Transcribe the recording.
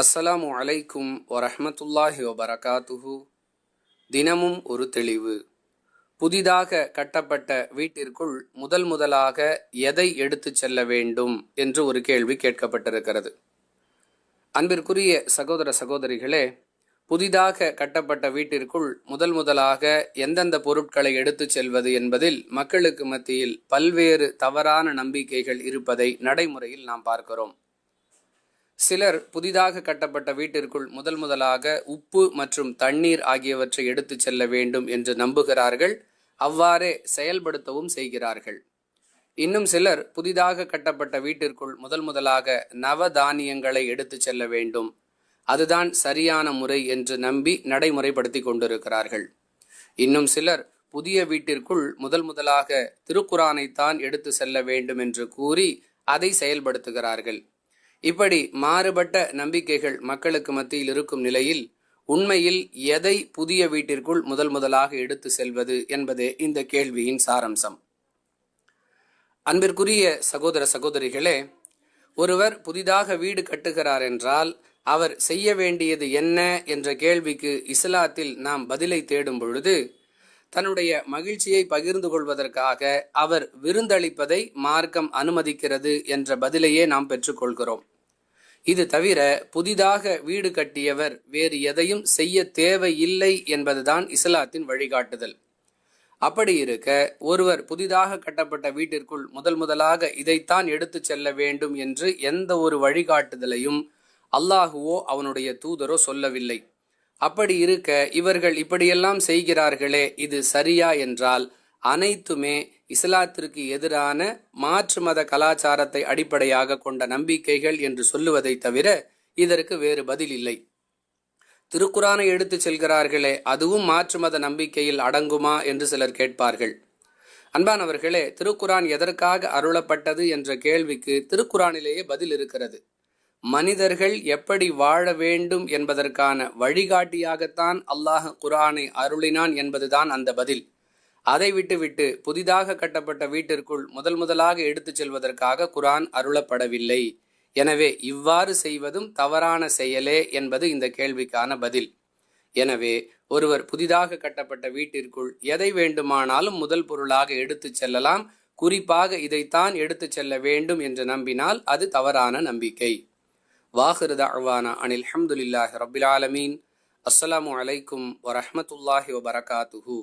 அஸ்ஸலாமு அலைக்கும் வரஹ்மத்துல்லாஹி வபரகாத்துஹு. தினமும் ஒரு தெளிவு. புதிதாக கட்டப்பட்ட வீட்டிற்குள் முதலாக எதை எடுத்துச் செல்ல வேண்டும் என்று ஒரு கேள்வி கேட்கப்பட்டிருக்கிறது. அன்பிற்குரிய சகோதர சகோதரிகளே, புதிதாக கட்டப்பட்ட வீட்டிற்குள் முதலாக எந்தெந்த பொருட்களை எடுத்துச் செல்வது என்பதில் மக்களுக்கு மத்தியில் பல்வேறு தவறான நம்பிக்கைகள் இருப்பதை நடைமுறையில் நாம் பார்க்கிறோம். சிலர் புதிதாக கட்டப்பட்ட வீட்டிற்குள் முதலாக உப்பு மற்றும் தண்ணீர் ஆகியவற்றை எடுத்துச் செல்ல வேண்டும் என்று நம்புகிறார்கள். அவ்வாறே செயல்படுத்தவும் செய்கிறார்கள். இன்னும் சிலர் புதிதாக கட்டப்பட்ட வீட்டிற்குள் முதலாக நவதானியங்களை எடுத்துச் செல்ல வேண்டும், அதுதான் சரியான முறை என்று நம்பி நடைமுறைப்படுத்தி கொண்டிருக்கிறார்கள். இன்னும் சிலர் புதிய வீட்டிற்குள் முதலாக திருக்குரானைத்தான் எடுத்து செல்ல வேண்டும் என்று கூறி அதை செயல்படுத்துகிறார்கள். இப்படி மாறுபட்ட நம்பிக்கைகள் மக்களுக்கு மத்தியில் இருக்கும் நிலையில் உண்மையில் எதை புதிய வீட்டிற்குள் முதலாக எடுத்து செல்வது என்பதே இந்த கேள்வியின் சாரம்சம். அன்பிற்குரிய சகோதர சகோதரிகளே, ஒருவர் புதிதாக வீடு கட்டுகிறார் என்றால் அவர் செய்ய வேண்டியது என்ன என்ற கேள்விக்கு இஸ்லாத்தில் நாம் பதிலை தேடும் பொழுது, தன்னுடைய மகிழ்ச்சியை பகிர்ந்து கொள்வதற்காக அவர் விருந்தளிப்பதை மார்க்கம் அனுமதிக்கிறது என்ற பதிலையே நாம் பெற்றுக்கொள்கிறோம். இது தவிர புதிதாக வீடு கட்டியவர் வேறு எதையும் செய்ய தேவையில்லை என்பதுதான் இஸ்லாத்தின் வழிகாட்டுதல். அப்படி இருக்க ஒருவர் புதிதாக கட்டப்பட்ட வீட்டிற்குள் முதலாக இதைத்தான் எடுத்து செல்ல வேண்டும் என்று எந்த ஒரு வழிகாட்டுதலையும் அல்லாஹுவோ அவனுடைய தூதரோ சொல்லவில்லை. அப்படி இருக்க இவர்கள் இப்படியெல்லாம் செய்கிறார்களே, இது சரியா என்றால் அனைத்துமே இஸ்லாத்திற்கு எதிரான மாற்று மத கலாச்சாரத்தை அடிப்படையாக கொண்ட நம்பிக்கைகள் என்று சொல்லுவதை தவிர இதற்கு வேறு பதில் இல்லை. திருக்குரானை எடுத்து செல்கிறார்களே, அதுவும் மாற்று மத நம்பிக்கையில் அடங்குமா என்று சிலர் கேட்பார்கள். அன்பானவர்களே, திருக்குரான் எதற்காக அருளப்பட்டது என்ற கேள்விக்கு திருக்குரானிலேயே பதில் இருக்கிறது. மனிதர்கள் எப்படி வாழ வேண்டும் என்பதற்கான வழிகாட்டியாகத்தான் அல்லாஹ் குரானை அருளினான் என்பதுதான் அந்த பதில். அதை விட்டுவிட்டு புதிதாக கட்டப்பட்ட வீட்டிற்குள் முதலாக எடுத்துச் செல்வதற்காக குரான் அருளப்படவில்லை. எனவே இவ்வாறு செய்வதும் தவறான செயலே என்பது இந்த கேள்விக்கான பதில். எனவே ஒருவர் புதிதாக கட்டப்பட்ட வீட்டிற்குள் எதை வேண்டுமானாலும் முதல் பொருளாக எடுத்துச் செல்லலாம். குறிப்பாக இதைத்தான் எடுத்துச் செல்ல வேண்டும் என்று நம்பினால் அது தவறான நம்பிக்கை. வாஹிரு தஅவானா அனில் ஹம்துலில்லாஹி ரப்பில் ஆலமீன். அஸ்ஸலாமு அலைக்கும் வரஹ்மத்துல்லாஹி வபரகாத்துஹு.